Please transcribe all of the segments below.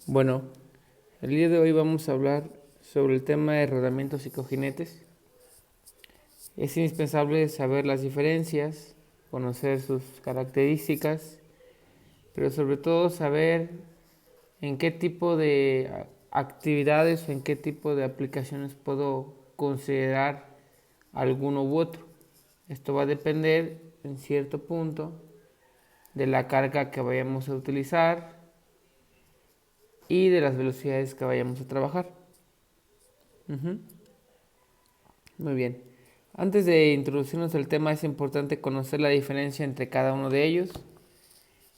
Bueno, el día de hoy vamos a hablar sobre el tema de rodamientos y cojinetes. Es indispensable saber las diferencias, conocer sus características, pero sobre todo saber en qué tipo de actividades o en qué tipo de aplicaciones puedo considerar alguno u otro. Esto va a depender en cierto punto de la carga que vayamos a utilizar y de las velocidades que vayamos a trabajar. Muy bien. Antes de introducirnos al tema es importante conocer la diferencia entre cada uno de ellos.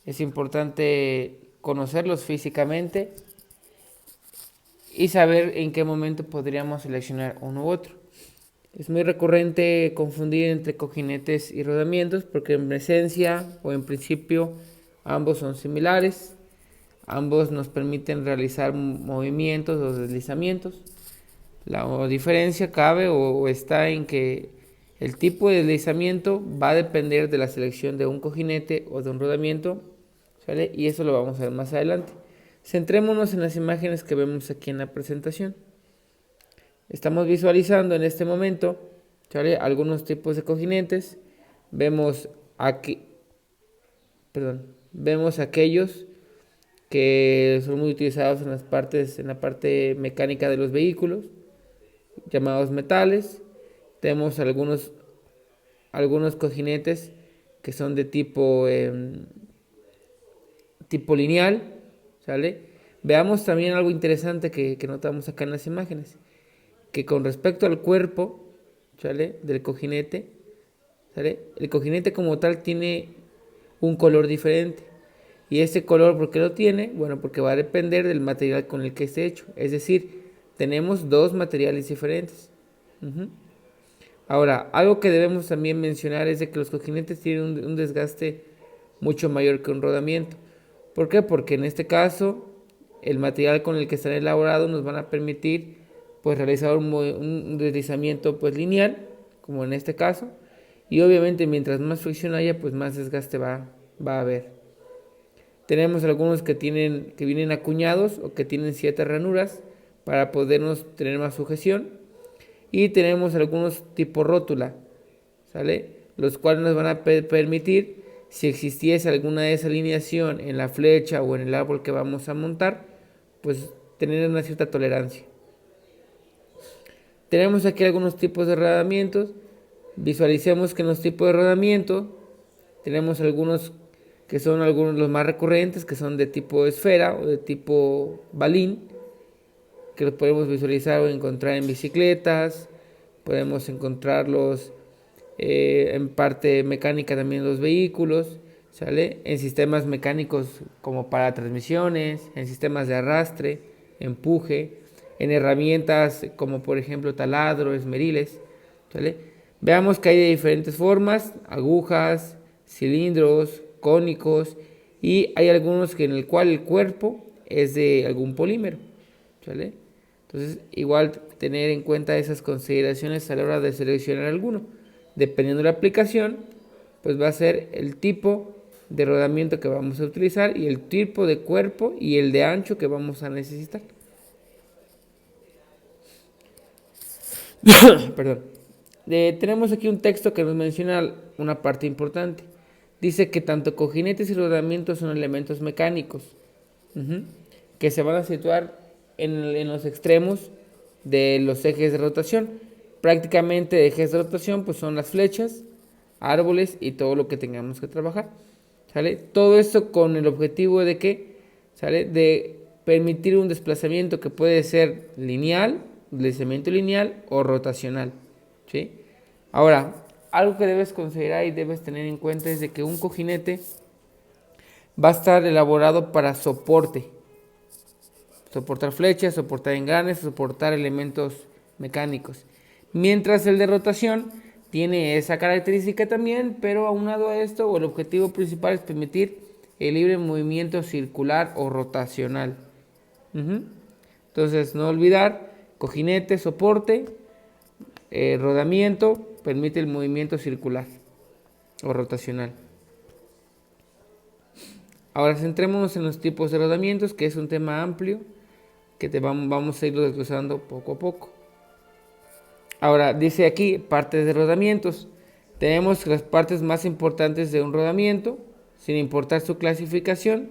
Es importante conocerlos físicamente y saber en qué momento podríamos seleccionar uno u otro. Es muy recurrente confundir entre cojinetes y rodamientos porque en esencia o en principio ambos son similares. Ambos nos permiten realizar movimientos o deslizamientos. La diferencia cabe o está en que el tipo de deslizamiento va a depender de la selección de un cojinete o de un rodamiento, ¿sale? Y eso lo vamos a ver más adelante. Centrémonos en las imágenes que vemos aquí en la presentación. Estamos visualizando en este momento, ¿sale?, algunos tipos de cojinetes. Vemos aquí, vemos aquellos que son muy utilizados en la parte mecánica de los vehículos, llamados metales. Tenemos algunos cojinetes que son de tipo lineal, ¿sale? Veamos también algo interesante que notamos acá en las imágenes, que con respecto al cuerpo, ¿sale?, del cojinete, ¿sale?, el cojinete como tal tiene un color diferente. Y ese color, ¿por qué lo tiene? Bueno, porque va a depender del material con el que esté hecho. Es decir, tenemos dos materiales diferentes. Ahora, algo que debemos también mencionar es de que los cojinetes tienen un desgaste mucho mayor que un rodamiento. ¿Por qué? Porque en este caso el material con el que están elaborados nos van a permitir pues realizar un deslizamiento pues lineal, como en este caso, y obviamente mientras más fricción haya pues más desgaste va a haber. Tenemos algunos que vienen acuñados o que tienen ciertas ranuras para podernos tener más sujeción. Y tenemos algunos tipo rótula, ¿sale?, los cuales nos van a permitir, si existiese alguna desalineación en la flecha o en el árbol que vamos a montar, pues tener una cierta tolerancia. Tenemos aquí algunos tipos de rodamientos. Visualicemos que en los tipos de rodamiento tenemos algunos que son algunos los más recurrentes, que son de tipo esfera o de tipo balín, que los podemos visualizar o encontrar en bicicletas. Podemos encontrarlos en parte mecánica también en los vehículos, ¿sale?, en sistemas mecánicos como para transmisiones, en sistemas de arrastre, empuje, en herramientas como por ejemplo taladro, esmeriles, ¿sale? Veamos que hay de diferentes formas: agujas, cilindros, cónicos, y hay algunos en el cual el cuerpo es de algún polímero, ¿sale? Entonces, igual tener en cuenta esas consideraciones a la hora de seleccionar alguno. Dependiendo de la aplicación, pues va a ser el tipo de rodamiento que vamos a utilizar y el tipo de cuerpo y el de ancho que vamos a necesitar. Perdón. Tenemos aquí un texto que nos menciona una parte importante. Dice que tanto cojinetes y rodamientos son elementos mecánicos, que se van a situar en los extremos de los ejes de rotación. Prácticamente ejes de rotación pues son las flechas, árboles y todo lo que tengamos que trabajar, ¿sale? Todo esto con el objetivo de que, ¿sale?, de permitir un desplazamiento que puede ser lineal, deslizamiento lineal o rotacional, ¿sí? Ahora, algo que debes considerar y debes tener en cuenta es de que un cojinete va a estar elaborado para soportar flechas, soportar engranes, soportar elementos mecánicos. Mientras el de rotación tiene esa característica también, pero aunado a esto, o el objetivo principal es permitir el libre movimiento circular o rotacional. Entonces, no olvidar: cojinete, soporte, rodamiento, permite el movimiento circular o rotacional. Ahora centrémonos en los tipos de rodamientos, que es un tema amplio que vamos a irlo desglosando poco a poco. Ahora dice aquí partes de rodamientos. Tenemos las partes más importantes de un rodamiento, sin importar su clasificación,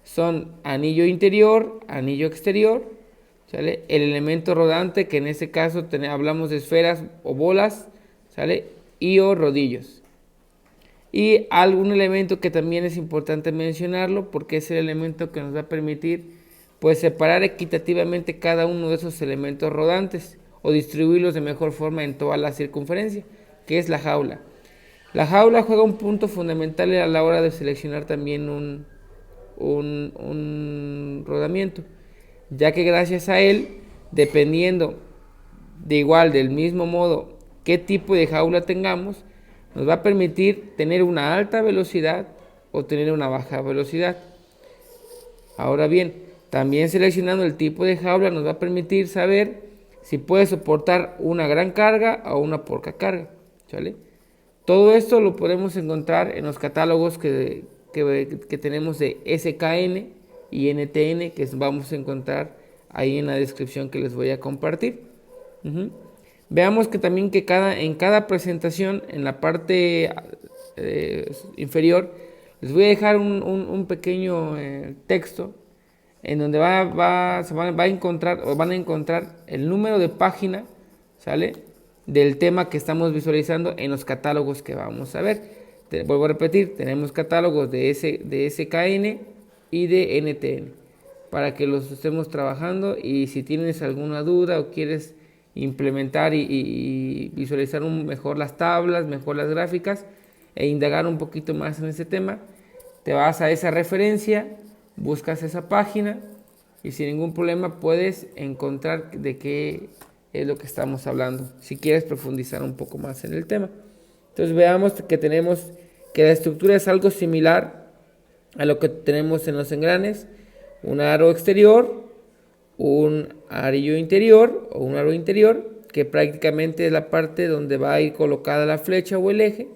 son anillo interior, anillo exterior, ¿sale? El elemento rodante, que en este caso hablamos de esferas o bolas, ¿sale? Y o rodillos. Y algún elemento que también es importante mencionarlo, porque es el elemento que nos va a permitir pues separar equitativamente cada uno de esos elementos rodantes o distribuirlos de mejor forma en toda la circunferencia, que es la jaula. La jaula juega un punto fundamental a la hora de seleccionar también un rodamiento, ya que gracias a él, dependiendo del mismo modo qué tipo de jaula tengamos, nos va a permitir tener una alta velocidad o tener una baja velocidad. Ahora bien, también seleccionando el tipo de jaula nos va a permitir saber si puede soportar una gran carga o una poca carga, ¿sale? Todo esto lo podemos encontrar en los catálogos que tenemos de SKN y NTN, que vamos a encontrar ahí en la descripción que les voy a compartir. Veamos que también en cada presentación, en la parte inferior, les voy a dejar un pequeño texto en donde van a encontrar el número de página, ¿sale?, del tema que estamos visualizando en los catálogos que vamos a ver. Vuelvo a repetir, tenemos catálogos de SKN y de NTN para que los estemos trabajando, y si tienes alguna duda o quieres implementar y visualizar mejor las tablas, mejor las gráficas e indagar un poquito más en ese tema, te vas a esa referencia, buscas esa página y sin ningún problema puedes encontrar de qué es lo que estamos hablando, si quieres profundizar un poco más en el tema. Entonces veamos que tenemos que la estructura es algo similar a lo que tenemos en los engranes: un aro exterior, un arillo interior o un aro interior, que prácticamente es la parte donde va a ir colocada la flecha o el eje.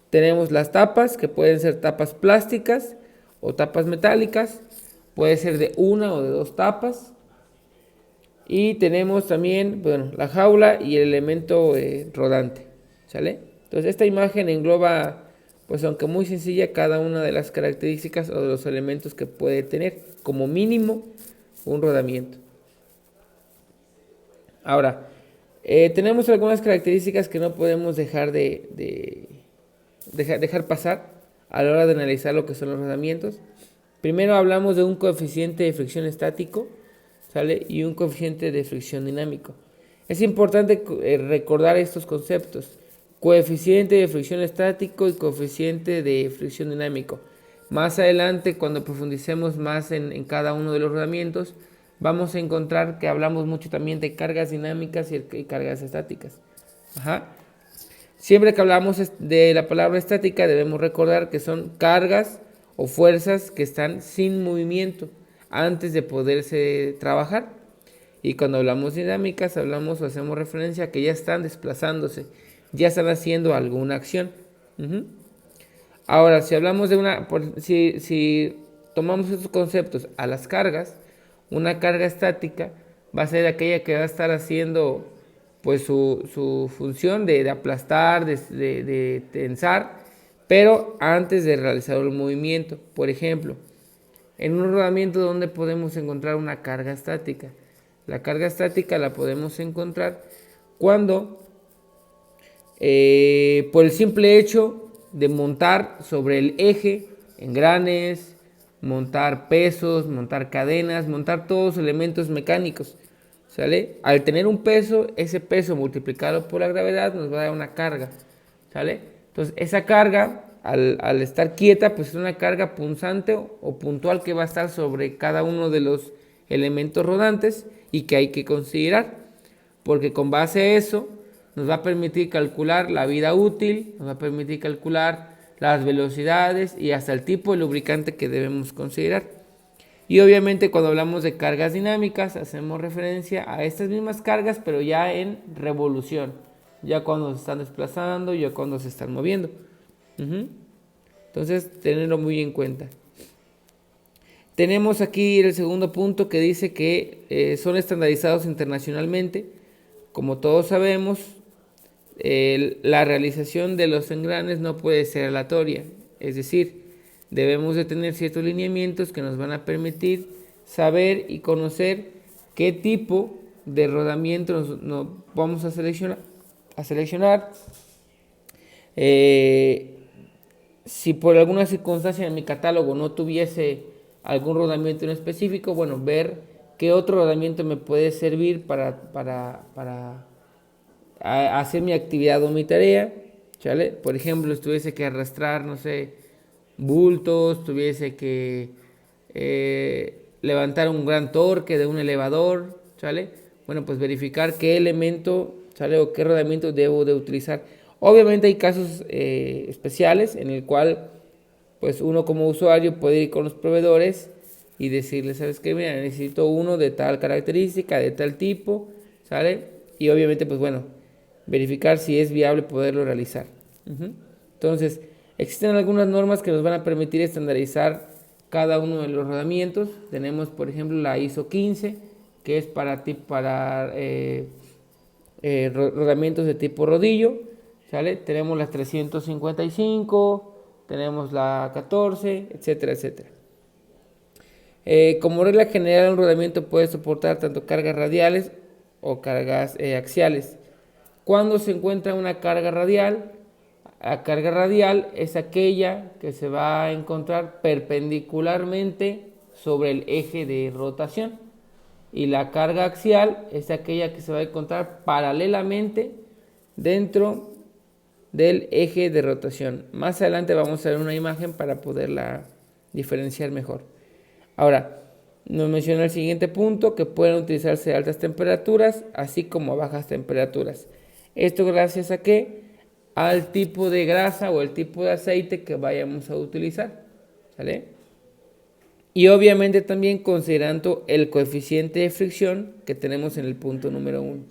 Tenemos las tapas, que pueden ser tapas plásticas o tapas metálicas, puede ser de una o de dos tapas. Y tenemos también, bueno, la jaula y el elemento rodante, ¿sale? Entonces esta imagen engloba, pues aunque muy sencilla, cada una de las características o de los elementos que puede tener como mínimo un rodamiento. Ahora, tenemos algunas características que no podemos dejar pasar a la hora de analizar lo que son los rodamientos. Primero hablamos de un coeficiente de fricción estático, ¿sale?, y un coeficiente de fricción dinámico. Es importante recordar estos conceptos: coeficiente de fricción estático y coeficiente de fricción dinámico. Más adelante, cuando profundicemos más en cada uno de los rodamientos, vamos a encontrar que hablamos mucho también de cargas dinámicas y cargas estáticas. Siempre que hablamos de la palabra estática, debemos recordar que son cargas o fuerzas que están sin movimiento antes de poderse trabajar. Y cuando hablamos dinámicas, hablamos o hacemos referencia a que ya están desplazándose, ya están haciendo alguna acción. Ahora, si hablamos si tomamos estos conceptos a las cargas, una carga estática va a ser aquella que va a estar haciendo pues su función de aplastar, de tensar, pero antes de realizar el movimiento. Por ejemplo, en un rodamiento, ¿donde podemos encontrar una carga estática? La carga estática la podemos encontrar cuando, por el simple hecho de montar sobre el eje engranes, montar pesos, montar cadenas, montar todos los elementos mecánicos, ¿sale? Al tener un peso, ese peso multiplicado por la gravedad nos va a dar una carga, ¿sale? Entonces esa carga, al estar quieta, pues es una carga punzante o puntual que va a estar sobre cada uno de los elementos rodantes y que hay que considerar, porque con base a eso nos va a permitir calcular la vida útil, nos va a permitir calcular las velocidades y hasta el tipo de lubricante que debemos considerar. Y obviamente cuando hablamos de cargas dinámicas hacemos referencia a estas mismas cargas, pero ya en revolución, ya cuando se están desplazando, ya cuando se están moviendo. Entonces tenerlo muy en cuenta. Tenemos aquí el segundo punto que dice que son estandarizados internacionalmente. Como todos sabemos, la realización de los engranes no puede ser aleatoria, es decir, debemos de tener ciertos lineamientos que nos van a permitir saber y conocer qué tipo de rodamiento nos vamos a seleccionar. Si por alguna circunstancia en mi catálogo no tuviese algún rodamiento en específico, bueno, ver qué otro rodamiento me puede servir para hacer mi actividad o mi tarea, ¿sale? Por ejemplo, si tuviese que arrastrar, no sé, bultos, tuviese que levantar un gran torque de un elevador, ¿sale? Bueno, pues verificar qué elemento, ¿sale? O qué rodamiento debo de utilizar. Obviamente hay casos especiales en el cual pues uno como usuario puede ir con los proveedores y decirles, ¿sabes qué? Mira, necesito uno de tal característica, de tal tipo, ¿sale? Y obviamente pues bueno, verificar si es viable poderlo realizar. Entonces, existen algunas normas que nos van a permitir estandarizar cada uno de los rodamientos. Tenemos, por ejemplo, la ISO 15, que es para rodamientos de tipo rodillo, ¿sale? Tenemos las 355, tenemos la 14, etcétera, etcétera. Como regla general, un rodamiento puede soportar tanto cargas radiales o cargas axiales. Cuando se encuentra una carga radial, la carga radial es aquella que se va a encontrar perpendicularmente sobre el eje de rotación, y la carga axial es aquella que se va a encontrar paralelamente dentro del eje de rotación. Más adelante vamos a ver una imagen para poderla diferenciar mejor. Ahora, nos menciona el siguiente punto, que pueden utilizarse a altas temperaturas así como a bajas temperaturas. Esto gracias a qué? Al tipo de grasa o el tipo de aceite que vayamos a utilizar, ¿sale? Y obviamente también considerando el coeficiente de fricción que tenemos en el punto número 1.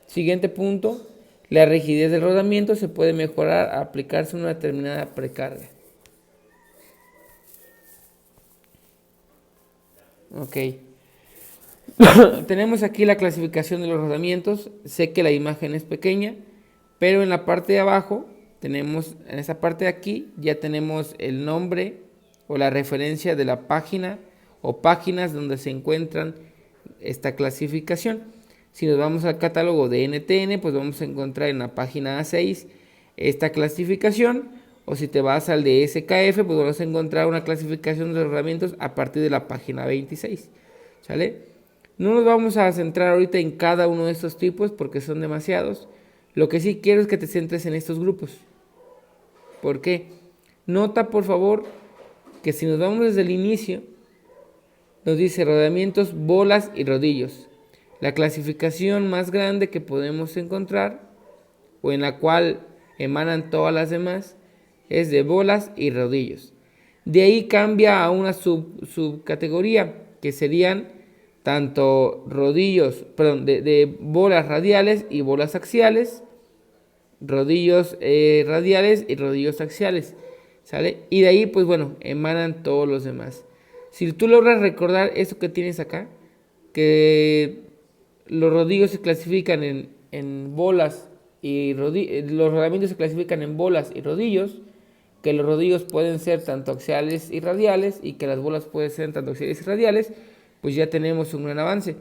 Siguiente punto, la rigidez del rodamiento se puede mejorar al aplicarse una determinada precarga. Ok. Tenemos aquí la clasificación de los rodamientos. Sé que la imagen es pequeña, pero en la parte de abajo tenemos, en esta parte de aquí, ya tenemos el nombre o la referencia de la página o páginas donde se encuentran esta clasificación. Si nos vamos al catálogo de NTN, pues vamos a encontrar en la página A6 esta clasificación. O si te vas al de SKF, pues vamos a encontrar una clasificación de los rodamientos a partir de la página 26. ¿Sale? No nos vamos a centrar ahorita en cada uno de estos tipos porque son demasiados. Lo que sí quiero es que te centres en estos grupos. ¿Por qué? Nota, por favor, que si nos vamos desde el inicio, nos dice rodamientos, bolas y rodillos. La clasificación más grande que podemos encontrar, o en la cual emanan todas las demás, es de bolas y rodillos. De ahí cambia a una subcategoría, que serían tanto rodillos, perdón, de bolas radiales y bolas axiales, rodillos radiales y rodillos axiales, ¿sale? Y de ahí, pues bueno, emanan todos los demás. Si tú logras recordar eso que tienes acá, que los rodillos se clasifican en bolas y los rodamientos se clasifican en bolas y rodillos, que los rodillos pueden ser tanto axiales y radiales y que las bolas pueden ser tanto axiales y radiales, pues ya tenemos un gran avance,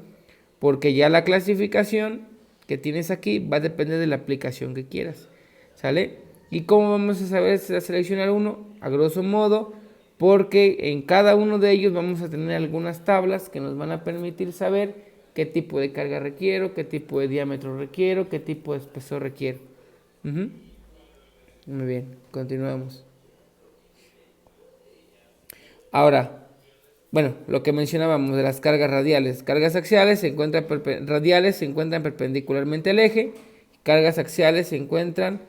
porque ya la clasificación que tienes aquí va a depender de la aplicación que quieras, ¿sale? ¿Y cómo vamos a saber seleccionar uno? A grosso modo, porque en cada uno de ellos vamos a tener algunas tablas que nos van a permitir saber qué tipo de carga requiero, qué tipo de diámetro requiero, qué tipo de espesor requiero. Muy bien, continuamos. Ahora, bueno, lo que mencionábamos de las cargas radiales. Cargas axiales radiales se encuentran perpendicularmente al eje. Cargas axiales se encuentran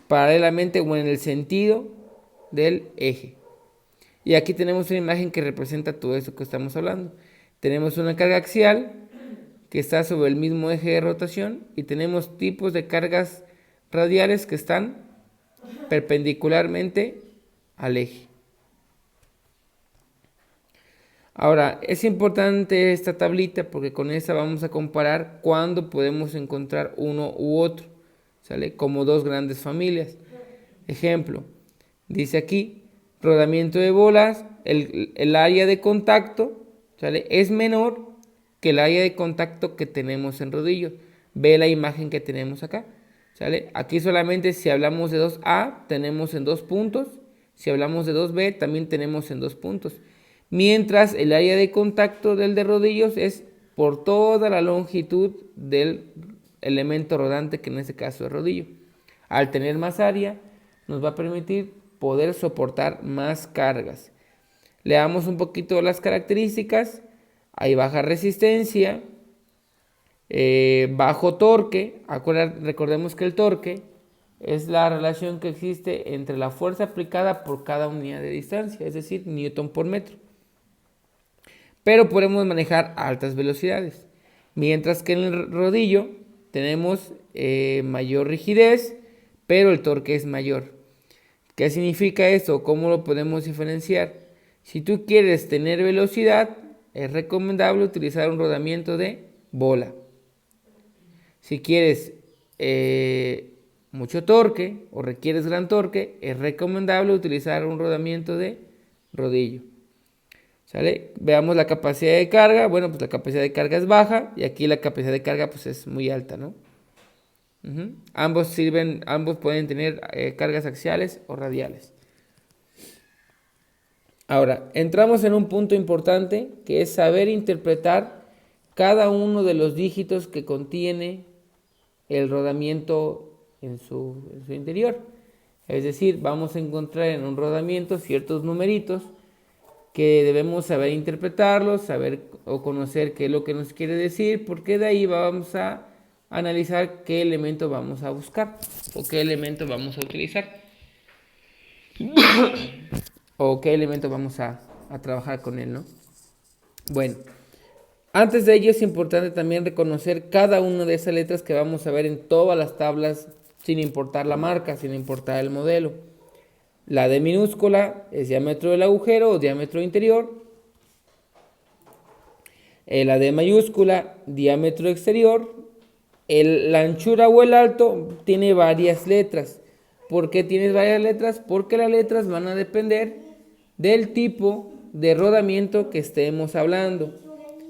paralelamente o en el sentido del eje. Y aquí tenemos una imagen que representa todo eso que estamos hablando. Tenemos una carga axial que está sobre el mismo eje de rotación y tenemos tipos de cargas radiales que están perpendicularmente al eje. Ahora, es importante esta tablita porque con esta vamos a comparar cuándo podemos encontrar uno u otro, ¿sale? Como dos grandes familias. Ejemplo, dice aquí, rodamiento de bolas, el área de contacto, ¿sale? Es menor que el área de contacto que tenemos en rodillo. Ve la imagen que tenemos acá, ¿sale? Aquí solamente si hablamos de 2A, tenemos en 2 puntos. Si hablamos de 2B, también tenemos en 2 puntos. Mientras el área de contacto del de rodillos es por toda la longitud del elemento rodante, que en este caso es rodillo. Al tener más área, nos va a permitir poder soportar más cargas. Leamos un poquito las características. Hay baja resistencia, bajo torque. Recordemos que el torque es la relación que existe entre la fuerza aplicada por cada unidad de distancia, es decir, newton por metro. Pero podemos manejar altas velocidades. Mientras que en el rodillo tenemos mayor rigidez, pero el torque es mayor. ¿Qué significa esto? ¿Cómo lo podemos diferenciar? Si tú quieres tener velocidad, es recomendable utilizar un rodamiento de bola. Si quieres mucho torque o requieres gran torque, es recomendable utilizar un rodamiento de rodillo. ¿Sale? Veamos la capacidad de carga. Bueno, pues la capacidad de carga es baja y aquí la capacidad de carga pues es muy alta, ¿no? Ambos pueden tener cargas axiales o radiales. Ahora, entramos en un punto importante que es saber interpretar cada uno de los dígitos que contiene el rodamiento en su interior. Es decir, vamos a encontrar en un rodamiento ciertos numeritos que debemos saber interpretarlos, saber o conocer qué es lo que nos quiere decir, porque de ahí vamos a analizar qué elemento vamos a buscar o qué elemento vamos a utilizar o qué elemento vamos a trabajar con él, ¿no? Bueno, antes de ello es importante también reconocer cada una de esas letras que vamos a ver en todas las tablas, sin importar la marca, sin importar el modelo. La D minúscula es diámetro del agujero o diámetro interior. La D mayúscula, diámetro exterior. La anchura o el alto tiene varias letras. ¿Por qué tienes varias letras? Porque las letras van a depender del tipo de rodamiento que estemos hablando.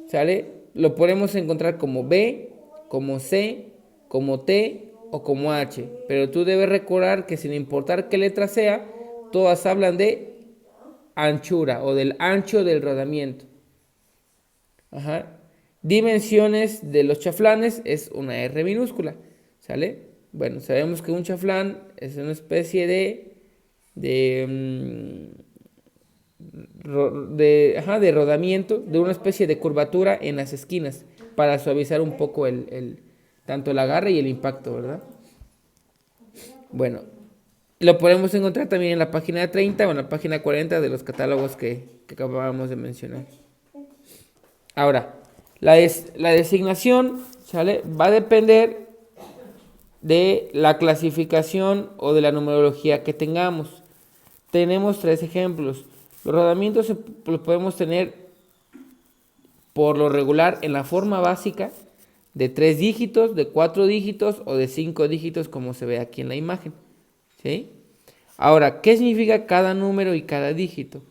¿Sale? Lo podemos encontrar como B, como C, como T o como H. Pero tú debes recordar que sin importar qué letra sea, todas hablan de anchura o del ancho del rodamiento. Ajá. Dimensiones de los chaflanes es una R minúscula, ¿sale? Bueno, sabemos que un chaflán es una especie de rodamiento, de una especie de curvatura en las esquinas para suavizar un poco tanto el agarre y el impacto, ¿verdad? Bueno, lo podemos encontrar también en la página 30 o en la página 40 de los catálogos que acabábamos de mencionar. Ahora, la designación, ¿sale? Va a depender de la clasificación o de la numerología que tengamos. Tenemos 3 ejemplos. Los rodamientos los podemos tener por lo regular en la forma básica de 3 dígitos, de 4 dígitos o de 5 dígitos, como se ve aquí en la imagen. ¿Sí? Ahora, ¿qué significa cada número y cada dígito?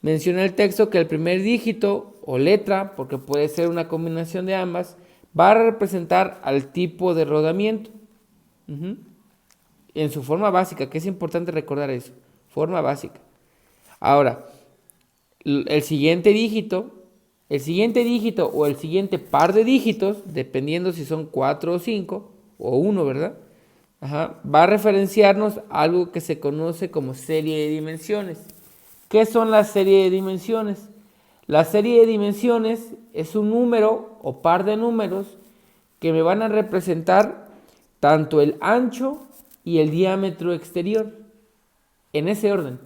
Menciona el texto que el primer dígito o letra, porque puede ser una combinación de ambas, va a representar al tipo de rodamiento. En su forma básica, que es importante recordar eso, forma básica. Ahora, el siguiente dígito o el siguiente par de dígitos, dependiendo si son 4 o 5 o 1, ¿verdad? Va a referenciarnos a algo que se conoce como serie de dimensiones. ¿Qué son las series de dimensiones? La serie de dimensiones es un número o par de números que me van a representar tanto el ancho y el diámetro exterior. En ese orden.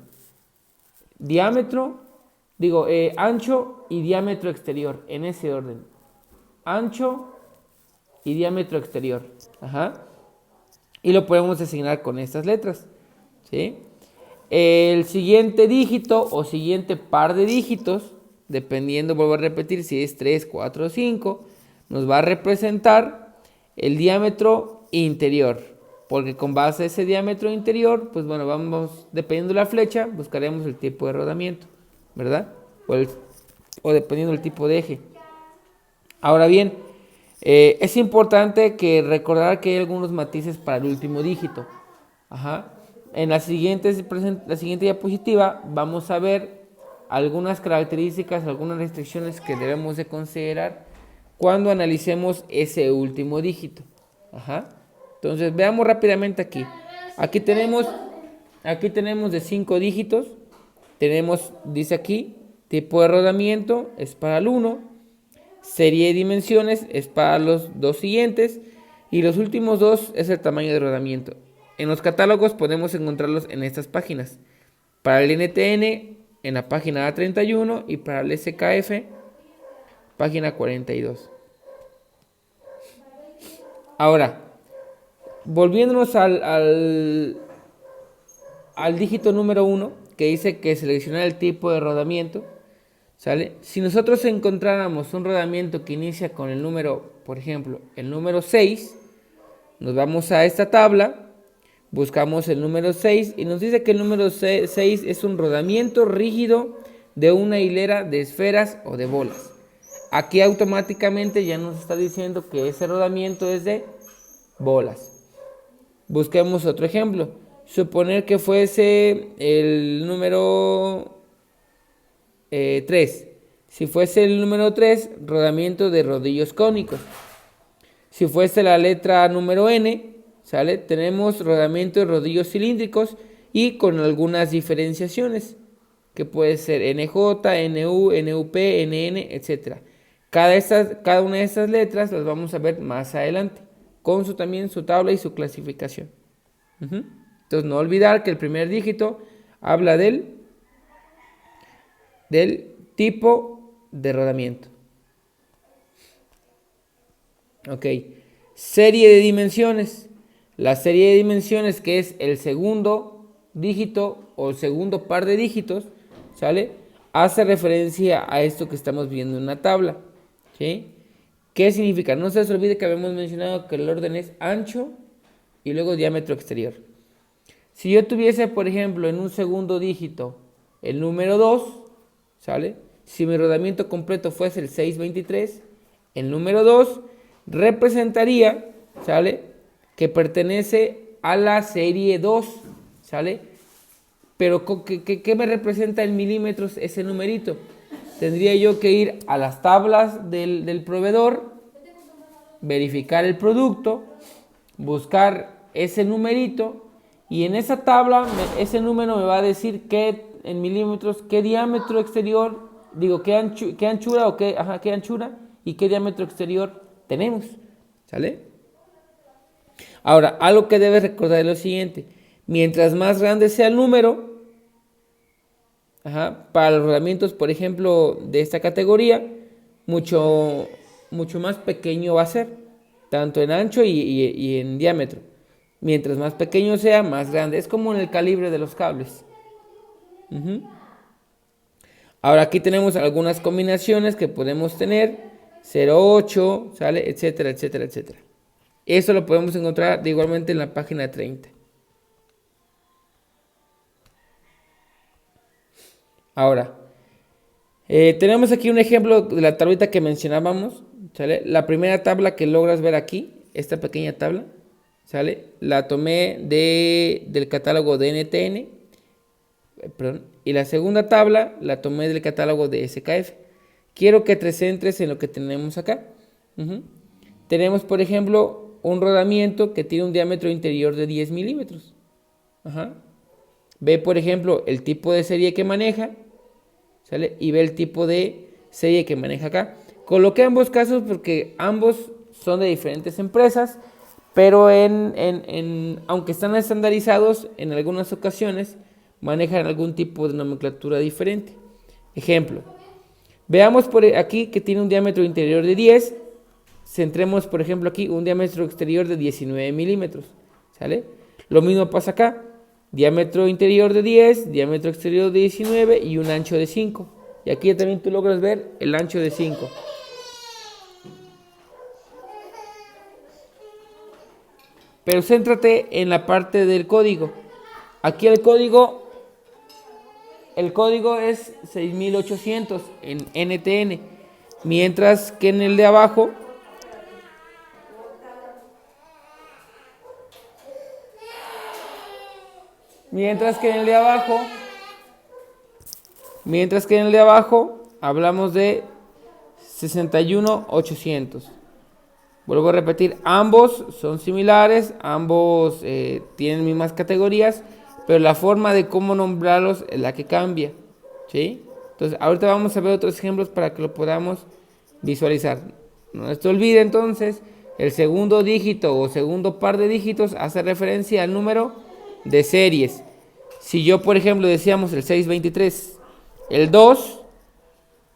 Ancho y diámetro exterior. En ese orden. Ancho y diámetro exterior. Y lo podemos designar con estas letras. ¿Sí? El siguiente dígito o siguiente par de dígitos, dependiendo, vuelvo a repetir, si es 3, 4 o 5, nos va a representar el diámetro interior. Porque con base a ese diámetro interior, pues bueno, vamos, dependiendo de la flecha, buscaremos el tipo de rodamiento, ¿verdad? O dependiendo del tipo de eje. Ahora bien, es importante que recordar que hay algunos matices para el último dígito. Ajá. En la siguiente diapositiva vamos a ver algunas características, algunas restricciones que debemos de considerar cuando analicemos ese último dígito. Ajá. Entonces veamos rápidamente aquí. Aquí tenemos de 5 dígitos. Tenemos, dice aquí, tipo de rodamiento es para el 1, serie de dimensiones es para los dos siguientes y los últimos dos es el tamaño de rodamiento. En los catálogos podemos encontrarlos en estas páginas. Para el NTN en la página A31 y para el SKF página 42. Ahora, volviéndonos al dígito número 1, que dice que seleccionar el tipo de rodamiento, ¿sale? Si nosotros encontráramos un rodamiento que inicia con el número, por ejemplo, el número 6, nos vamos a esta tabla, buscamos el número 6 y nos dice que el número 6 es un rodamiento rígido de una hilera de esferas o de bolas. Aquí automáticamente ya nos está diciendo que ese rodamiento es de bolas. Busquemos otro ejemplo. Suponer que fuese el número 3. Si fuese el número 3, rodamiento de rodillos cónicos. Si fuese la letra número N, ¿sale? Tenemos rodamiento de rodillos cilíndricos y con algunas diferenciaciones, que puede ser NJ, NU, NUP, NN, etc. Cada una de estas letras las vamos a ver más adelante, con también su tabla y su clasificación. Entonces no olvidar que el primer dígito habla del tipo de rodamiento. Ok, serie de dimensiones. La serie de dimensiones, que es el segundo dígito o el segundo par de dígitos, ¿sale? Hace referencia a esto que estamos viendo en la tabla, ¿sí? ¿Qué significa? No se les olvide que habíamos mencionado que el orden es ancho y luego diámetro exterior. Si yo tuviese, por ejemplo, en un segundo dígito el número 2, ¿sale? Si mi rodamiento completo fuese el 623, el número 2 representaría, ¿sale?, que pertenece a la serie 2, ¿sale? Pero ¿qué me representa en milímetros ese numerito? Tendría yo que ir a las tablas del proveedor, verificar el producto, buscar ese numerito y en esa tabla ese número me va a decir qué en milímetros, qué diámetro exterior, digo, qué anchura o qué anchura y qué diámetro exterior tenemos, ¿sale? Ahora, algo que debes recordar es lo siguiente: mientras más grande sea el número, para los rodamientos, por ejemplo, de esta categoría, mucho más pequeño va a ser, tanto en ancho y en diámetro. Mientras más pequeño sea, más grande. Es como en el calibre de los cables. Ahora aquí tenemos algunas combinaciones que podemos tener: 0,8, ¿sale? Etcétera, etcétera, etcétera. Eso lo podemos encontrar igualmente en la página 30. Ahora, tenemos aquí un ejemplo de la tablita que mencionábamos, ¿sale? La primera tabla que logras ver aquí, esta pequeña tabla, ¿sale? La tomé del catálogo de NTN, y la segunda tabla la tomé del catálogo de SKF. Quiero que te centres en lo que tenemos acá. Tenemos, por ejemplo, un rodamiento que tiene un diámetro interior de 10 milímetros. Ve, por ejemplo, el tipo de serie que maneja, ¿sale? Y ve el tipo de serie que maneja acá. Coloqué ambos casos porque ambos son de diferentes empresas, pero aunque están estandarizados, en algunas ocasiones manejan algún tipo de nomenclatura diferente. Ejemplo, veamos por aquí que tiene un diámetro interior de 10. Centremos, por ejemplo, aquí un diámetro exterior de 19 milímetros, ¿sale? Lo mismo pasa acá: diámetro interior de 10, diámetro exterior de 19 y un ancho de 5. Y aquí también tú logras ver el ancho de 5. Pero céntrate en la parte del código. Aquí el código es 6800 en NTN. Mientras que en el de abajo hablamos de 61800. Vuelvo a repetir, ambos son similares, ambos tienen mismas categorías, pero la forma de cómo nombrarlos es la que cambia, ¿sí? Entonces, ahorita vamos a ver otros ejemplos para que lo podamos visualizar. No se te olvide entonces, el segundo dígito o segundo par de dígitos hace referencia al número de series. Si yo, por ejemplo, decíamos el 623, el 2,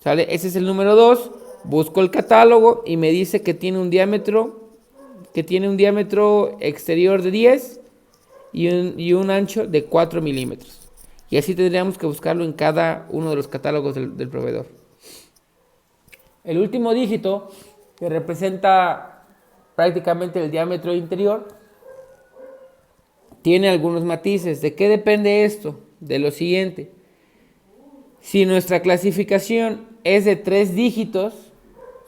¿sale? Ese es el número 2. Busco el catálogo y me dice que tiene un diámetro exterior de 10 y un ancho de 4 milímetros. Y así tendríamos que buscarlo en cada uno de los catálogos del proveedor. El último dígito, que representa prácticamente el diámetro interior, tiene algunos matices. ¿De qué depende esto? De lo siguiente. Si nuestra clasificación es de 3 dígitos,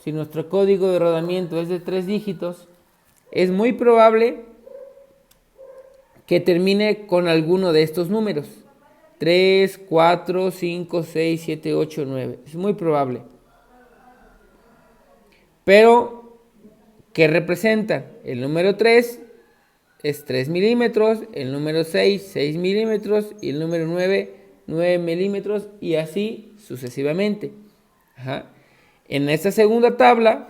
si nuestro código de rodamiento es de 3 dígitos, es muy probable que termine con alguno de estos números. 3, 4, 5, 6, 7, 8, 9. Es muy probable. Pero, ¿qué representa? El número 3 es 3 milímetros, el número 6, 6 milímetros y el número 9, 9 milímetros y así sucesivamente. Ajá. En esta segunda tabla,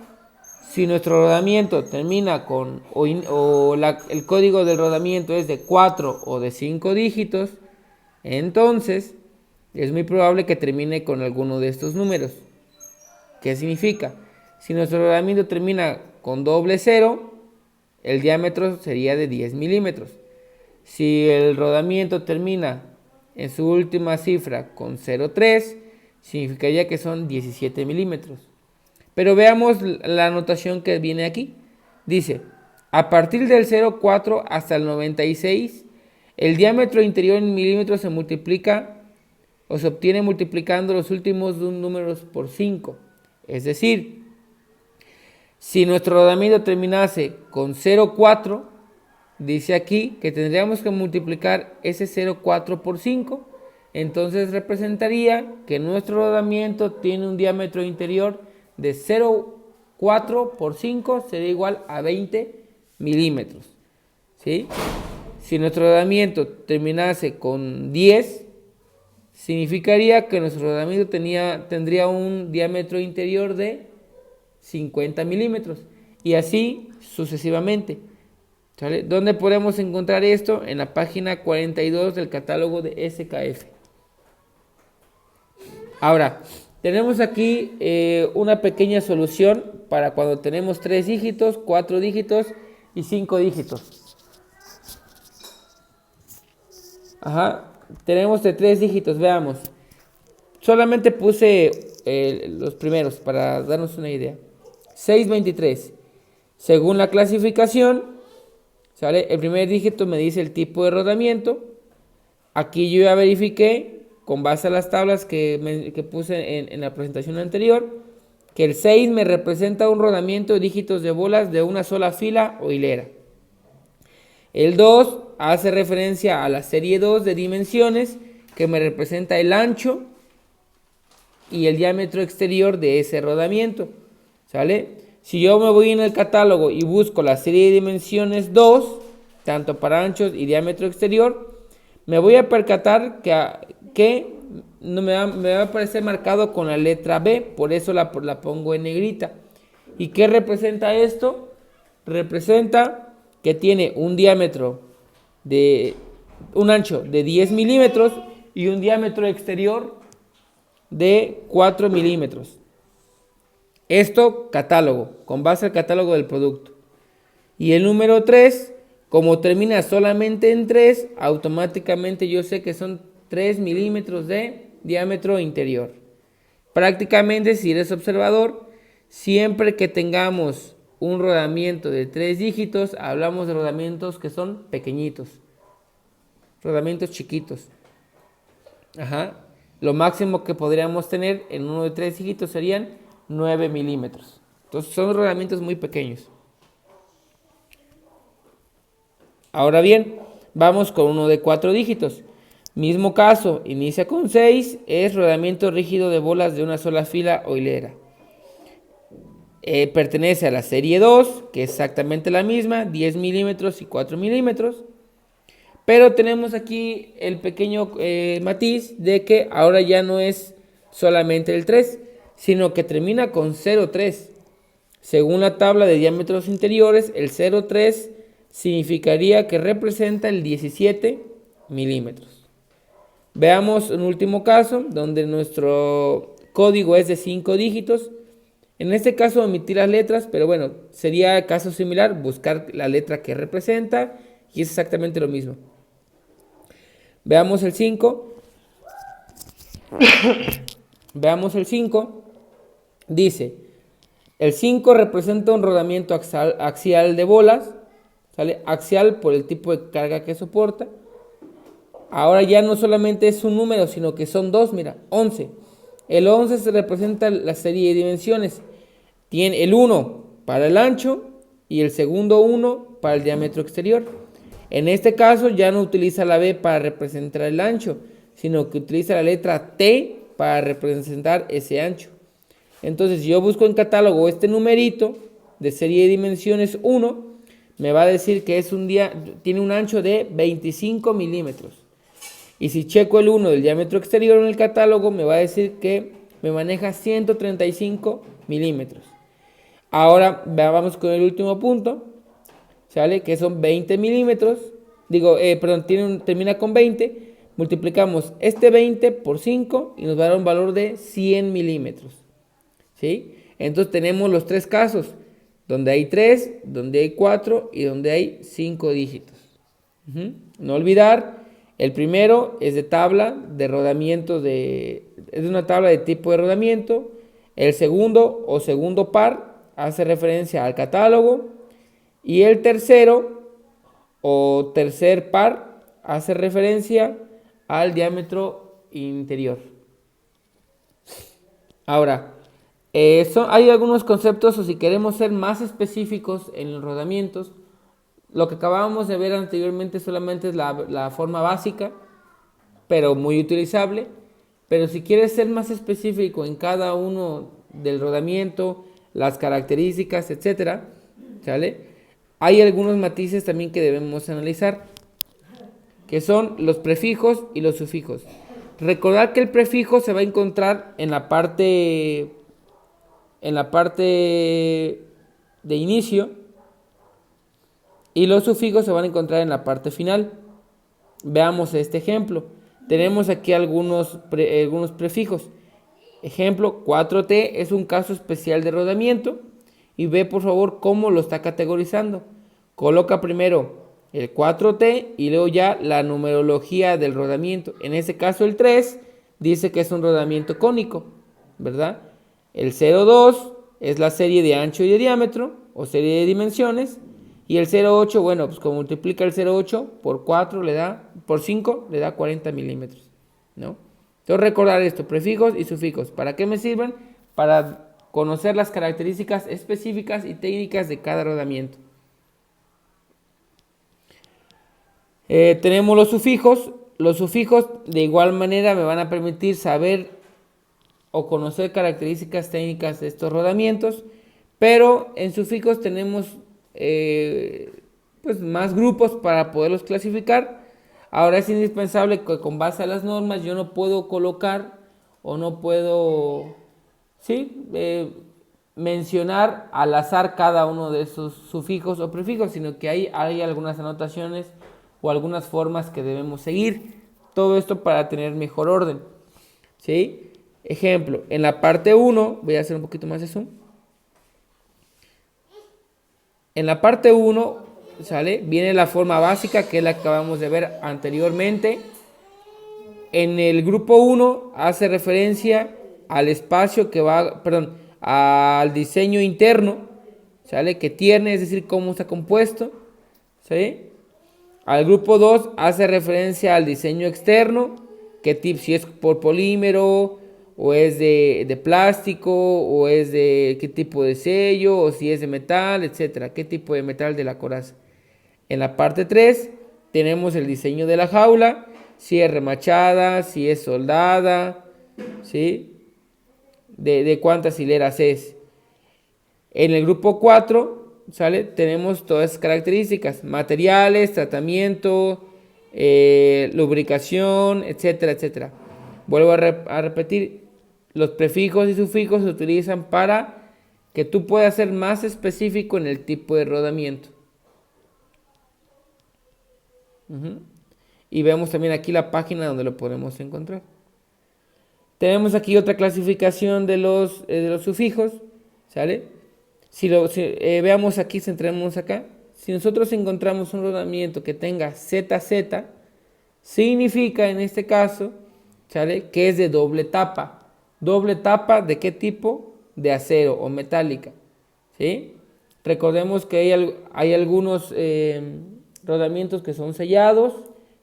si nuestro rodamiento termina con el código del rodamiento es de 4 o de 5 dígitos, entonces es muy probable que termine con alguno de estos números. ¿Qué significa? Si nuestro rodamiento termina con doble 0, el diámetro sería de 10 milímetros. Si el rodamiento termina en su última cifra con 0,3, significaría que son 17 milímetros. Pero veamos la anotación que viene aquí. Dice, a partir del 0,4 hasta el 96, el diámetro interior en milímetros se multiplica o se obtiene multiplicando los últimos dos números por 5. Es decir, si nuestro rodamiento terminase con 0,4, dice aquí que tendríamos que multiplicar ese 0,4 por 5. Entonces representaría que nuestro rodamiento tiene un diámetro interior de 0,4 por 5 sería igual a 20 milímetros. ¿Sí? Si nuestro rodamiento terminase con 10, significaría que nuestro rodamiento tendría un diámetro interior de 50 milímetros. Y así sucesivamente. ¿Sale? ¿Dónde podemos encontrar esto? En la página 42 del catálogo de SKF. Ahora, tenemos aquí una pequeña solución para cuando tenemos 3 dígitos, 4 dígitos y 5 dígitos. Ajá, tenemos de 3 dígitos, veamos. Solamente puse los primeros para darnos una idea. 623. Según la clasificación, ¿sale? El primer dígito me dice el tipo de rodamiento. Aquí yo ya verifiqué, con base a las tablas que puse en la presentación anterior, que el 6 me representa un rodamiento de dígitos de bolas de una sola fila o hilera. El 2 hace referencia a la serie 2 de dimensiones, que me representa el ancho y el diámetro exterior de ese rodamiento. ¿Sale? Si yo me voy en el catálogo y busco la serie de dimensiones 2, tanto para anchos y diámetro exterior, me voy a percatar que no me va a aparecer marcado con la letra B, por eso la pongo en negrita. ¿Y qué representa esto? Representa que tiene un ancho de 10 milímetros y un diámetro exterior de 4 milímetros. Esto, catálogo, con base al catálogo del producto. Y el número 3, como termina solamente en 3, automáticamente yo sé que son 3 milímetros de diámetro interior. Prácticamente, si eres observador, siempre que tengamos un rodamiento de 3 dígitos, hablamos de rodamientos que son pequeñitos, rodamientos chiquitos. Ajá. Lo máximo que podríamos tener en uno de 3 dígitos serían 9 milímetros. Entonces son rodamientos muy pequeños. Ahora bien, vamos con uno de 4 dígitos. Mismo caso, inicia con 6, es rodamiento rígido de bolas de una sola fila o hilera. Pertenece a la serie 2, que es exactamente la misma, 10 milímetros y 4 milímetros. Pero tenemos aquí el pequeño matiz de que ahora ya no es solamente el 3, sino que termina con 0,3. Según la tabla de diámetros interiores, el 0,3 significaría que representa el 17 milímetros. Veamos un último caso donde nuestro código es de 5 dígitos. En este caso omitir las letras, pero bueno, sería caso similar, buscar la letra que representa y es exactamente lo mismo. Veamos el 5. Veamos el 5. Dice, el 5 representa un rodamiento axial de bolas, ¿sale? Axial por el tipo de carga que soporta. Ahora ya no solamente es un número, sino que son dos, mira, 11. El 11 se representa la serie de dimensiones. Tiene el 1 para el ancho y el segundo 1 para el diámetro exterior. En este caso ya no utiliza la B para representar el ancho, sino que utiliza la letra T para representar ese ancho. Entonces, si yo busco en catálogo este numerito de serie de dimensiones 1, me va a decir que tiene un ancho de 25 milímetros. Y si checo el 1 del diámetro exterior en el catálogo, me va a decir que me maneja 135 milímetros. Ahora vamos con el último punto, ¿sale? Que son 20 milímetros. Termina con 20. Multiplicamos este 20 por 5 y nos va a dar un valor de 100 milímetros. ¿Sí? Entonces tenemos los 3 casos, donde hay 3, donde hay 4 y donde hay 5 dígitos. No olvidar, el primero es de tabla de rodamiento, es una tabla de tipo de rodamiento. El segundo o segundo par hace referencia al catálogo. Y el tercero o tercer par hace referencia al diámetro interior. Ahora, hay algunos conceptos, o si queremos ser más específicos en los rodamientos, lo que acabábamos de ver anteriormente solamente es la forma básica, pero muy utilizable. Pero si quieres ser más específico en cada uno del rodamiento, las características, etcétera, ¿sale? Hay algunos matices también que debemos analizar, que son los prefijos y los sufijos. Recordar que el prefijo se va a encontrar en la parte de inicio y los sufijos se van a encontrar en la parte final. Veamos este ejemplo. Tenemos aquí algunos prefijos. Ejemplo, 4T es un caso especial de rodamiento. Y ve por favor cómo lo está categorizando. Coloca primero el 4T y luego ya la numerología del rodamiento. En este caso el 3 dice que es un rodamiento cónico, ¿verdad? El 0,2 es la serie de ancho y de diámetro o serie de dimensiones. Y el 0,8, bueno, pues como multiplica el 0,8 por 5 le da 40 milímetros, ¿no? Entonces recordar esto, prefijos y sufijos. ¿Para qué me sirven? Para conocer las características específicas y técnicas de cada rodamiento. Tenemos los sufijos. Los sufijos de igual manera me van a permitir saber o conocer características técnicas de estos rodamientos, pero en sufijos tenemos pues más grupos para poderlos clasificar. Ahora es indispensable que con base a las normas yo no puedo colocar o no puedo mencionar al azar cada uno de esos sufijos o prefijos, sino que hay algunas anotaciones o algunas formas que debemos seguir. Todo esto para tener mejor orden, ¿sí? Ejemplo, en la parte 1, voy a hacer un poquito más de zoom. En la parte 1, ¿sale? Viene la forma básica, que es la que acabamos de ver anteriormente. En el grupo 1 hace referencia al espacio que va, perdón, al diseño interno, ¿sale? Que tiene, es decir, cómo está compuesto, ¿sí? Al grupo 2 hace referencia al diseño externo, qué tipo, si es por polímero, o es de plástico, o es de qué tipo de sello, o si es de metal, etcétera, qué tipo de metal de la coraza. En la parte 3 tenemos el diseño de la jaula, si es remachada, si es soldada, ¿sí? De cuántas hileras es. En el grupo 4, ¿sale? Tenemos todas esas características, materiales, tratamiento, lubricación, etcétera, etcétera. Vuelvo a repetir, los prefijos y sufijos se utilizan para que tú puedas ser más específico en el tipo de rodamiento. Y vemos también aquí la página donde lo podemos encontrar. Tenemos aquí otra clasificación de los sufijos, ¿sale? Si veamos aquí, centremos acá. Si nosotros encontramos un rodamiento que tenga ZZ, significa en este caso, ¿sale? Que es de doble tapa. ¿Doble tapa de qué tipo? De acero o metálica, ¿sí? Recordemos que hay algunos rodamientos que son sellados,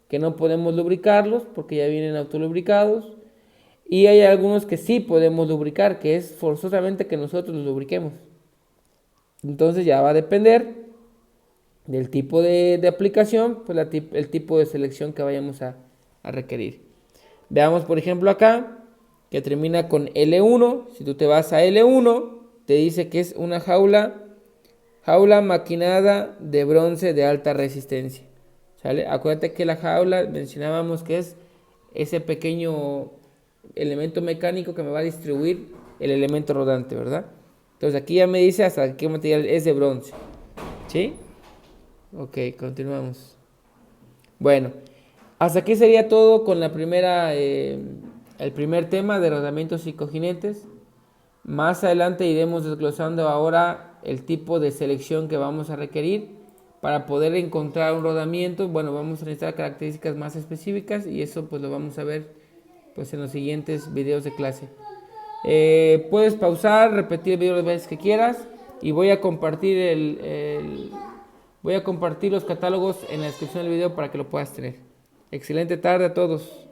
que no podemos lubricarlos porque ya vienen autolubricados. Y hay algunos que sí podemos lubricar, que es forzosamente que nosotros los lubriquemos. Entonces ya va a depender del tipo de aplicación, pues el tipo de selección que vayamos a requerir. Veamos por ejemplo acá, que termina con L1. Si tú te vas a L1, te dice que es una jaula maquinada de bronce de alta resistencia, ¿sale? Acuérdate que la jaula mencionábamos que es ese pequeño elemento mecánico que me va a distribuir el elemento rodante, ¿verdad? Entonces aquí ya me dice hasta qué material es de bronce, ¿sí? Ok, continuamos. Bueno, hasta aquí sería todo con la primera, el primer tema de rodamientos y cojinetes. Más adelante iremos desglosando ahora el tipo de selección que vamos a requerir para poder encontrar un rodamiento. Bueno, vamos a necesitar características más específicas y eso pues lo vamos a ver pues en los siguientes videos de clase. Puedes pausar, repetir el video las veces que quieras y voy a compartir voy a compartir los catálogos en la descripción del video para que lo puedas tener. Excelente tarde a todos.